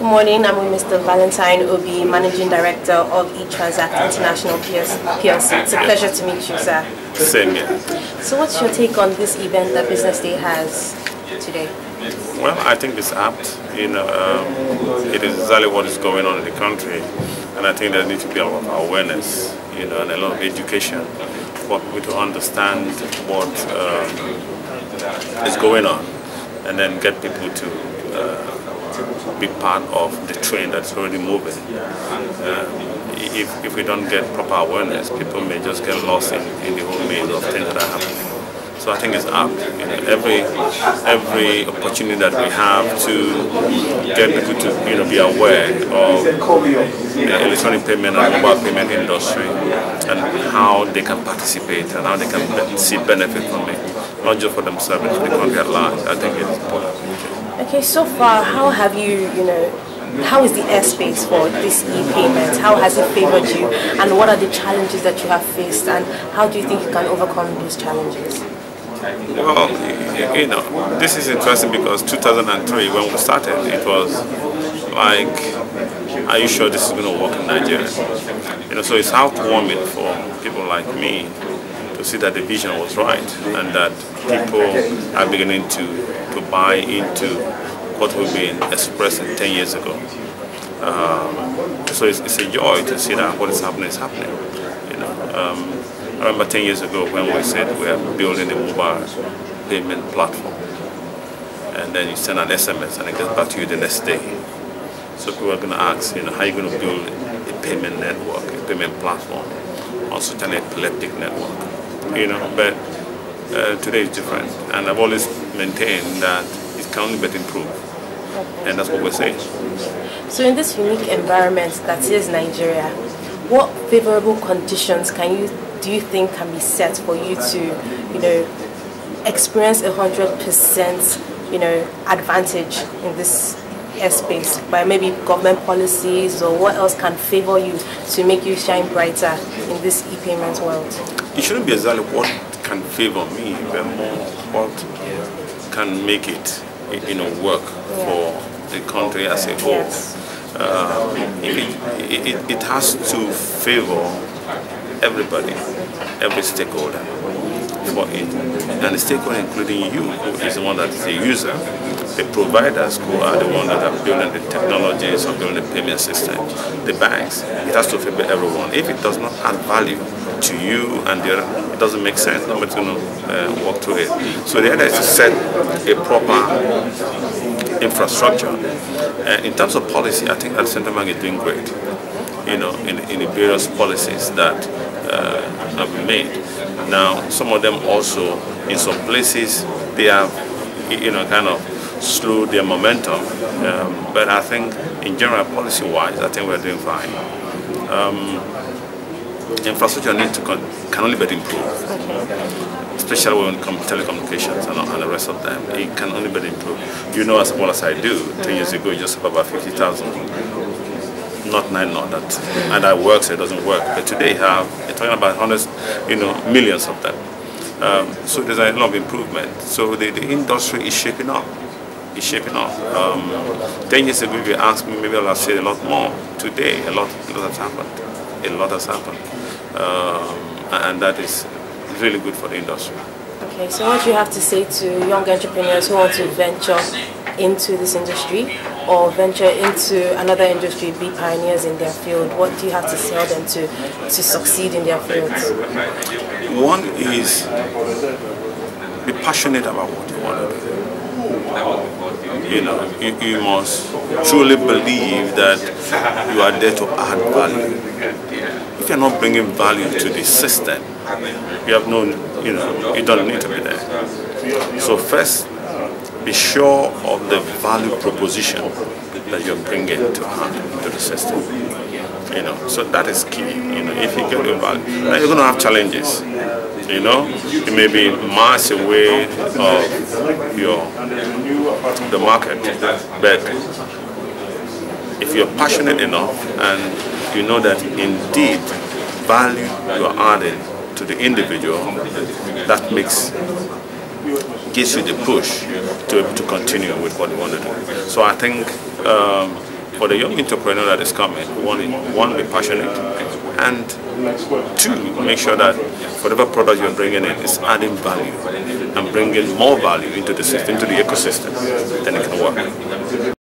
Good morning, I'm with Mr. Valentine Obi, Managing Director of eTranzact International Plc. It's a pleasure to meet you, sir. Same here. So what's your take on this event that Businessday has today? Well, I think it's apt. It is exactly what is going on in the country, and I think there needs to be a lot of awareness, and a lot of education for people to understand what is going on, and then get people to be part of the train that's already moving. If we don't get proper awareness, people may just get lost in the whole maze of things that are happening. So I think it's up. Every opportunity that we have to get people to be aware of the electronic payment and mobile payment industry and how they can participate and how they can see benefit from it, not just for themselves but for the country at large. I think it's important. Okay, so far, how have how is the airspace for this e-payment? How has it favored you? And what are the challenges that you have faced? And how do you think you can overcome those challenges? Well, this is interesting because 2003, when we started, it was like, are you sure this is going to work in Nigeria? So it's heartwarming for people like me to see that the vision was right and that people are beginning to buy into what we've been expressing 10 years ago. So it's a joy to see that what is happening is happening. I remember 10 years ago when we said we are building a mobile payment platform, and then you send an SMS and it gets back to you the next day. So people are going to ask, how are you going to build a payment network, a payment platform on such an epileptic network? But today is different, and I've always maintained that it can only be improved, and that's what we're saying. So in this unique environment that is Nigeria, what favorable conditions do you think can be set for you to, experience 100%, advantage in this airspace by maybe government policies, or what else can favor you to make you shine brighter in this e-payment world? It shouldn't be exactly what can favor me, but more what can make it, work for the country as a whole. Yes. It has to favor everybody, every stakeholder for it. And the stakeholder, including you, who is the one that is the user, the providers who are the ones that are building the technologies or building the payment system, the banks, it has to favor everyone. If it does not add value to you and the other, it doesn't make sense. Nobody's going to walk through it. So the idea is to set a proper infrastructure. In terms of policy, I think that the Central Bank is doing great. In the various policies that have been made. Now, some of them also, in some places, they have, kind of slowed their momentum. But I think, in general, policy-wise, I think we're doing fine. Infrastructure can only be improved, especially when it comes to telecommunications and the rest of them. It can only be improved. As well as I do, 10 years ago, you just have about 50,000. Not that, and that works, it doesn't work. But today you're talking about hundreds, millions of them. So there's a lot of improvement. So the industry is shaping up. It's shaping up. 10 years ago, if you asked me, maybe I'll say a lot more. Today, a lot has happened. A lot has happened, and that is really good for the industry. Okay, so what do you have to say to young entrepreneurs who want to venture into this industry or venture into another industry, be pioneers in their field? What do you have to tell them to succeed in their fields? One is be passionate about what you want to do. You must truly believe that you are there to add value. If you're not bringing value to the system, you have you don't need to be there. So first, be sure of the value proposition that you're bringing to the system. So that is key. If you get the value, now you're going to have challenges. You may be miles away of the market, but if you're passionate enough and you know that indeed value you are adding to the individual, that gives you the push to continue with what you want to do. So I think for the young entrepreneur that is coming, one, be passionate, and two, make sure that whatever product you're bringing in is adding value and bringing more value into the system, into the ecosystem, then it can work.